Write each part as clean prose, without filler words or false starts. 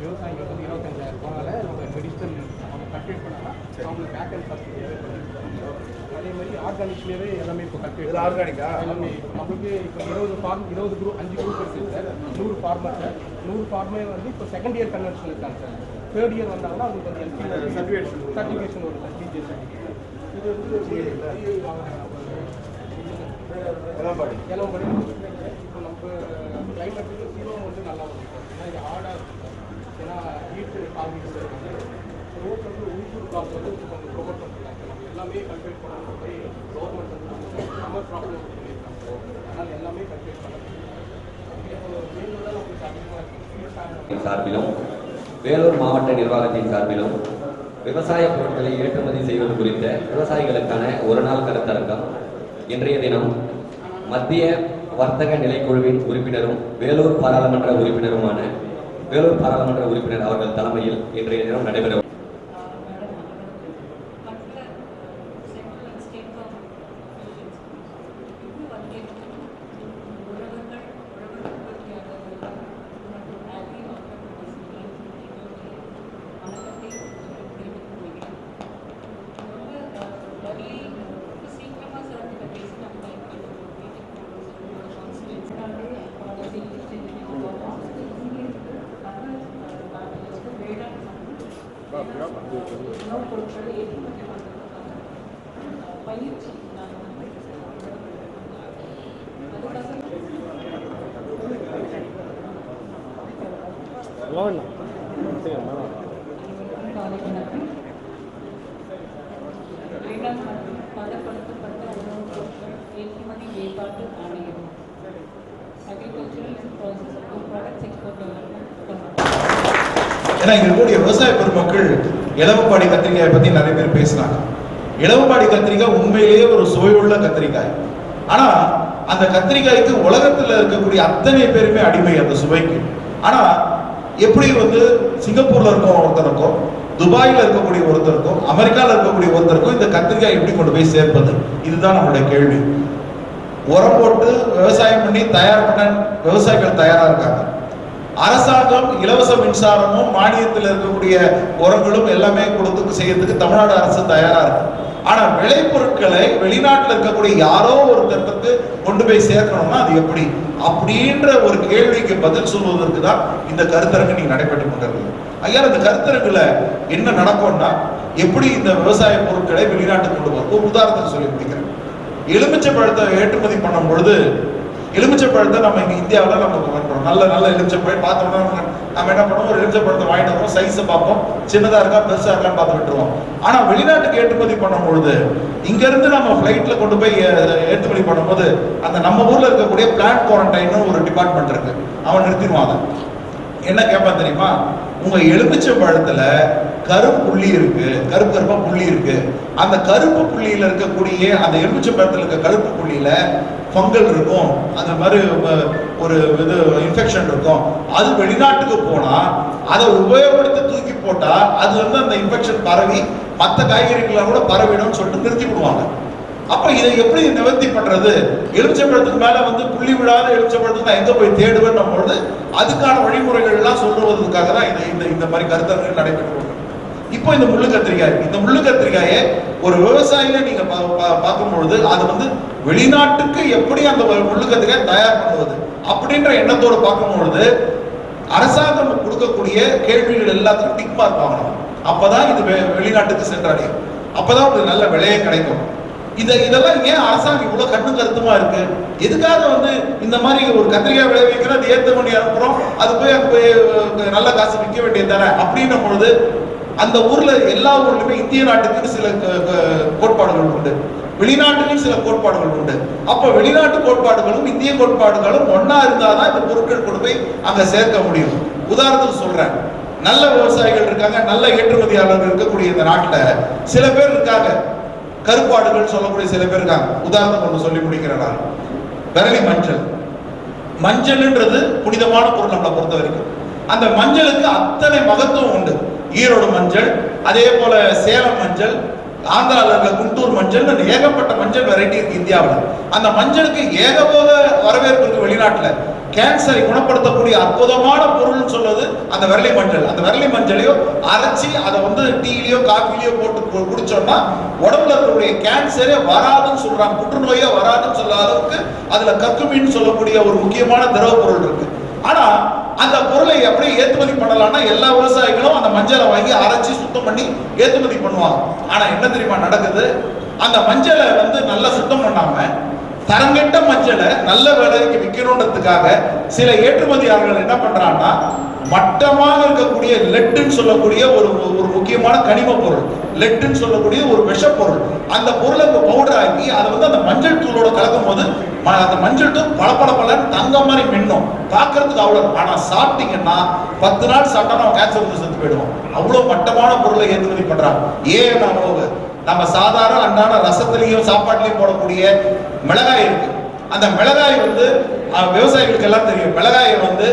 விவசாயிகள் வந்து 25,000 ரூபாயால நம்ம மெடிசன் நம்ம கல்டிவேட் பண்ணலாம் அவங்களுக்கு பேக் அண்ட் சப்சிடி. அதே மாதிரி ஆர்கானிக்லேயே எல்லாமே இப்போ கல்டிவேட் ஆர்கானிக்கா எல்லாமே நம்மளுக்கு இப்போ 20 ஃபார்ம் 20 குரூப் 5 குரூப் இருக்குது சார். 100 farmer sir. 100 ஃபார்மர் வந்து இப்போ செகண்ட் இயர் கன்வென்ஷன் இருக்காங்க சார். தேர்ட் இயர் வந்தாங்கன்னா அவங்களுக்கு வந்து சர்டிஃபிகேஷன் வரும் சார். DJ certificate. இது வந்து எலவம்படி இப்போ நம்ம கிளைமேட்டுக்கு சீரம் வந்து நல்லா வரும் சார். ஏன்னா இது ஹார்டாக இருக்கும் சார். ஏன்னா ஹீட்டு டாபிக்ஸ் இருக்காங்க. ரோட் வந்து உயிர் காசு வந்து கொஞ்சம் ப்ரொமோட் பண்ணிருக்காங்க. நம்ம எல்லாமே கல்டிவேட் பண்ணணும் போய் கவர்மெண்ட் வந்து சம்மர் ப்ராப்ளம் பண்ணியிருக்காங்க. அதனால் எல்லாமே கல்டிவேட் பண்ணணும். சார்பிலும் வேலூர் மாவட்ட நிர்வாகத்தின் சார்பிலும் விவசாய பொருட்களை ஏற்றுமதி செய்வது குறித்த விவசாயிகளுக்கான ஒரு நாள் கருத்தரங்கம் இன்றைய தினம் மத்திய வர்த்தக நிலைக்குழுவின் உறுப்பினரும் வேலூர் பாராளுமன்ற உறுப்பினருமான வேலூர் பாராளுமன்ற உறுப்பினர் அவர்கள் தலைமையில் இன்றைய தினம் நடைபெறும். ஏற்றுமதி மேம்பாட்டு ஆணையம் ஏன்னா இங்க இருக்கக்கூடிய விவசாய பெருமக்கள் இளவப்பாடி கத்திரிக்காயை பத்தி நிறைய பேர் பேசுறாங்க. இளவப்பாடி கத்திரிக்காய் உண்மையிலேயே ஒரு சுவையுள்ள கத்திரிக்காய். ஆனா அந்த கத்திரிக்காய்க்கு உலகத்துல இருக்கக்கூடிய அத்தனை பேருமே அடிமை அந்த சுவைக்கு. ஆனா எப்படி வந்து சிங்கப்பூர்ல இருக்க ஒருத்தருக்கும், துபாயில இருக்கக்கூடிய ஒருத்தருக்கும், அமெரிக்கால இருக்கக்கூடிய ஒருத்தருக்கும் இந்த கத்திரிக்காய் எப்படி கொண்டு போய் சேர்ப்பது? இதுதான் நம்மளுடைய கேள்வி. உரம் போட்டு விவசாயம் பண்ணி தயார் பண்ண விவசாயிகள் தயாரா இருக்காங்க. அரசாங்கம் இலவச மின்சாரமும் மானியத்தில் இருக்கக்கூடிய உரங்களும் எல்லாமே கொடுத்து செய்யறதுக்கு தமிழ்நாடு அரசு தயாரா இருக்கு. ஆனா விளைபொருட்களை வெளிநாட்டில் இருக்கக்கூடிய யாரோ ஒருத்தருக்கு கொண்டு போய் சேர்க்கணும்னா அது எப்படி? அப்படின்ற ஒரு கேள்விக்கு பதில் சொல்வதற்கு தான் இந்த கருத்தரங்கு நீங்க நடைபெற்று கொண்டிருக்கு. ஐயா, இந்த கருத்தரங்குல என்ன நடக்கும்னா, எப்படி இந்த விவசாய பொருட்களை வெளிநாட்டுக்கு கொண்டு போகும். ஒரு உதாரணத்துக்கு சொல்லி முடிக்கிறேன். எலுமிச்சை பழத்தை ஏற்றுமதி பண்ணும் பொழுது, எலுமிச்சை பழத்தை நம்ம இங்க இந்தியாவில் நம்ம பண்றோம். நல்ல நல்ல எலுமிச்சை பழம் பார்த்தோம்னா நம்ம என்ன பண்ணுவோம், ஒரு எலுமிச்சை பழத்தை வாங்கிட்டு வருவோம், சைஸை பார்ப்போம், சின்னதா இருக்கா பெருசா இருக்கான்னு பார்த்து விட்டுருவோம். ஆனா வெளிநாட்டுக்கு ஏற்றுமதி பண்ணும் பொழுது இங்க இருந்து நம்ம பிளைட்ல கொண்டு போய் ஏற்றுமதி பண்ணும்போது அந்த நம்ம ஊர்ல இருக்கக்கூடிய பிளான்ட் குவாரண்டைன் ஒரு டிபார்ட்மெண்ட் இருக்கு, அவன் நிறுத்திடுவாங்க. என்ன கேட்பான் தெரியுமா? உங்க எலுமிச்சை பழத்துல கருப்பு புள்ளி இருக்கு, கருப்பு கருப்பா புள்ளி இருக்கு, அந்த கருப்பு புள்ளியில இருக்கக்கூடிய அந்த எலுமிச்சை பழத்துல இருக்க கருப்பு புள்ளியில ஃபங்கல் இருக்கும், அந்த மாதிரி ஒரு இது இன்ஃபெக்ஷன் இருக்கும். அது வெளிநாட்டுக்கு போனா அதை உபயோகப்படுத்தி தூக்கி போட்டா அது வந்து அந்த இன்ஃபெக்ஷன் பரவி மற்ற காய்கறிகளாக கூட பரவிடும் சொல்லிட்டு நிறுத்தி விடுவாங்க. அப்ப இதை எப்படி நிவர்த்தி பண்றது? எலுமிச்சம்பழத்துக்கு மேல வந்து புள்ளி விழாத எலுமிச்சம்பழத்துக்கு நான் எங்க போய் தேடுவேன் பொழுது அதுக்கான வழிமுறைகள் எல்லாம் சொல்லுவதற்காக தான் இந்த மாதிரி கருத்தரங்குகள் நடைபெற்று. இப்போ இந்த முள்ளு கத்திரிக்காயை ஒரு விவசாயில நீங்க பார்க்கும் பொழுது அது வந்து வெளிநாட்டுக்கு எப்படி அந்த முள்ளு கத்திரிக்காய் தயார் பண்ணுவது அப்படின்ற எண்ணத்தோடு பார்க்கும் பொழுது அரசாங்கம் கொடுக்கக்கூடிய கேள்விகள் எல்லாத்துக்கும் டிக் மார்க் வாங்கணும். அப்பதான் இது வெளிநாட்டுக்கு சென்றடையும், அப்பதான் ஒரு நல்ல விலையே கிடைக்கும். இதெல்லாம் ஏன் அரசாங்கம் இவ்வளவு கண்ணு கருத்துமா இருக்கு? எதுக்காக வந்து இந்த மாதிரி ஒரு கத்திரிக்காய் விளைவிக்கிறோம், அது ஏற்ற பண்ணி அனுப்புறோம், அது போய் அங்க போய் நல்ல காசு விற்க வேண்டியது தானே அப்படின்னும் பொழுது அந்த ஊர்ல எல்லா ஊர்லயுமே இந்திய நாட்டுக்கு சில கோட்பாடுகள் உண்டு. வெளிநாட்டுக்கும் சில கோட்பாடுகள் உண்டு. அப்ப வெளிநாட்டு கோட்பாடுகளும் இந்திய கோட்பாடுகளும் ஒன்னா இருந்தாதான் இந்த பொருட்கள் கொண்டு போய் அங்க சேர்க்க முடியும். உதாரணத்துக்கு சொல்றேன், நல்ல விவசாயிகள் இருக்காங்க, நல்ல ஏற்றுமதியாளர்கள் இருக்கக்கூடிய இந்த நாட்டில் சில பேர் இருக்காங்க, கருப்பாடுகள் சொல்லக்கூடிய சில பேர் இருக்காங்க. உதாரணத்துக்கு ஒன்று சொல்லி முடிக்கிறேன். விரலி மஞ்சள், மஞ்சள்ன்றது புனிதமான பொருள் நம்மளை பொறுத்த வரைக்கும். அந்த மஞ்சளுக்கு அத்தனை மகத்துவம் உண்டு. ஈரோடு மஞ்சள், அதே போல சேலம் மஞ்சள், ஆந்திராவில் இருக்க குண்டூர் மஞ்சள், ஏகப்பட்ட மஞ்சள் வெரைட்டி இருக்கு இந்தியாவில். அந்த மஞ்சளுக்கு ஏகபோக வரவேற்பு இருக்கு வெளிநாட்டில். கேன்சரை குணப்படுத்தக்கூடிய அற்புதமான பொருள்னு சொல்றது அந்த விரலி மஞ்சள். அந்த விரலி மஞ்சளையோ அரைச்சி அதை வந்து டீலையோ காஃபிலையோ போட்டு குடிச்சோம்னா உடம்புல இருக்கக்கூடிய கேன்சரே வராதுன்னு சொல்றாங்க, புற்றுநோயே வராதுன்னு சொல்ல அளவுக்கு அதுல கர்குமின்னு சொல்லக்கூடிய ஒரு முக்கியமான திரவ பொருள் இருக்கு. ஆனா அந்த பொருளை அப்படியே ஏற்றுமதி பண்ணலாம்னா எல்லா விவசாயிகளும் அந்த மஞ்சளை வாங்கி அரைச்சி சுத்தம் பண்ணி ஏற்றுமதி பண்ணுவாங்க. ஆனா என்ன தெரியுமா நடக்குது, அந்த மஞ்சளை வந்து நல்லா சுத்தம் பண்ணாம தரங்கெட்ட மஞ்சளை நல்ல விலைக்கு விற்கணுன்றதுக்காக சில ஏற்றுமதியாளர்கள் என்ன பண்றாங்கன்னா மட்டமாக இருக்கக்கூடிய லெட்டுன்னு சொல்லக்கூடிய ஒரு முக்கியமான கனிம பொருள், லெட்டுன்னு சொல்லக்கூடிய ஒரு விஷப்பொருள், அந்த பொருளை பவுடர் ஆக்கி அதை வந்து அந்த மஞ்சள் தூளோட கலக்கும் போது அந்த மஞ்சள் தூள் பல தங்க மாதிரி மின்னும், பார்க்கறதுக்கு அவ்வளவு. ஆனா சாப்பிட்டீங்கன்னா 10 நாள் சாப்பிட்டா நம்ம கேன்சர் வந்து செத்து போயிடுவோம். அவ்வளவு மட்டமான பொருளை ஏற்றுமதி பண்றாங்க. ஏன் நம்ம சாதாரண அன்றாட ரசத்திலையும் சாப்பாட்டிலையும் போடக்கூடிய மிளகாய் இருக்கு. அந்த மிளகாய் வந்து விவசாயிகளுக்கு எல்லாம் தெரியும். மிளகாயை வந்து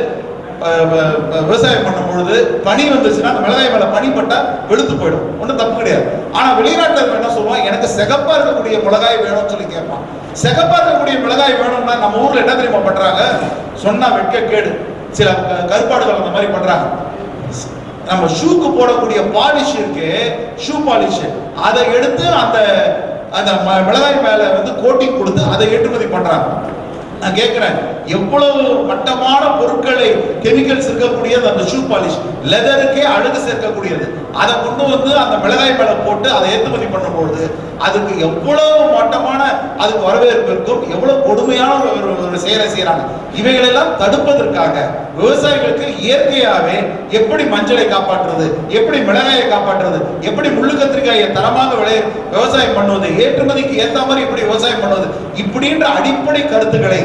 விவசாயம் பண்ணும் பொழுது பனி வந்துச்சுன்னா அந்த மிளகாய் மேல பனி பட்டா வெளுத்து போயிடும், ஒன்றும் தப்பு கிடையாது. ஆனா வெளிநாட்டில் என்ன சொல்லுவான், எனக்கு சிகப்பா இருக்கக்கூடிய மிளகாய் வேணும்னு சொல்லி கேட்பான். சிகப்பா இருக்கக்கூடிய மிளகாய் வேணும்னா நம்ம ஊர்ல என்ன தெரியுமா பண்றாங்க, சொன்னா வெட்க கேடு. சில கருப்பாடுகள் அந்த மாதிரி பண்றாங்க. நம்ம ஷூக்கு போடக்கூடிய பாலிஷ் இருக்கு, ஷூ பாலிஷ், அதை எடுத்து அந்த அந்த மிளகாய் மேல வந்து கோட்டிங் கொடுத்து அதை ஏற்றுமதி பண்றாங்க. நான் கேட்கிறேன், எவ்வளவு மட்டமான பொருட்களை கெமிக்கல்ஸ் இருக்கக்கூடிய அந்த ஷூ பாலிஷ், லெதருக்கே அழகு சேர்க்கக்கூடியது, அதை கொண்டு வந்து அந்த மிளகாய் மேல போட்டு அதை ஏற்றுமதி பண்ணும்போது அதுக்கு எவ்வளவு மட்டமான அதுக்கு வரவேற்பு இருக்கும், எவ்வளவு கொடுமையான ஒரு செயலை செய்யறாங்க. இவைகளெல்லாம் தடுப்பதற்காக விவசாயிகளுக்கு இயற்கையாவே எப்படி மஞ்சளை காப்பாற்றுறது, எப்படி மிளகாயை காப்பாற்றுறது, எப்படி முள்ளு கத்திரிக்காயை தரமாக விவசாயம் பண்ணுவது, ஏற்றுமதிக்கு ஏற்ற மாதிரி எப்படி விவசாயம் பண்ணுவது, இப்படின்ற அடிப்படை கருத்துக்களை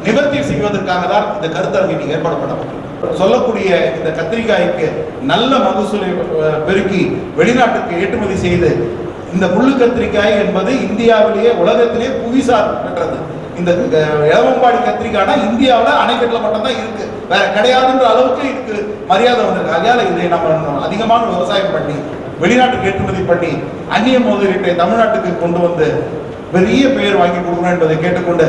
நிவர்த்தி செய்வதற்காக தான் இந்த கருத்தரங்கு ஏற்பாடு பண்ணப்பட்டது. சொல்லக்கூடிய இந்த கத்திரிக்காய்க்கு நல்ல மகசூலை பெருக்கி வெளிநாட்டுக்கு ஏற்றுமதி செய்து இந்த முள்ளு கத்திரிக்காய் என்பது இந்தியாவிலேயே உலகத்திலே புவிசார் பெற்றது. இந்த இளவம்பாடி கத்திரிக்காய்னா இந்தியாவில் அணைக்கட்டில் மட்டும்தான் இருக்கு, வேற கிடையாதுன்ற அளவுக்கு இதுக்கு மரியாதை வந்திருக்கு. அதனால இதை நம்ம அதிகமான விவசாயம் பண்ணி வெளிநாட்டுக்கு ஏற்றுமதி பண்ணி அந்நிய முதலீட்டை தமிழ்நாட்டுக்கு கொண்டு வந்து பெரிய பெயர் வாங்கி கொடுக்கணும் என்பதை கேட்டுக்கொண்டு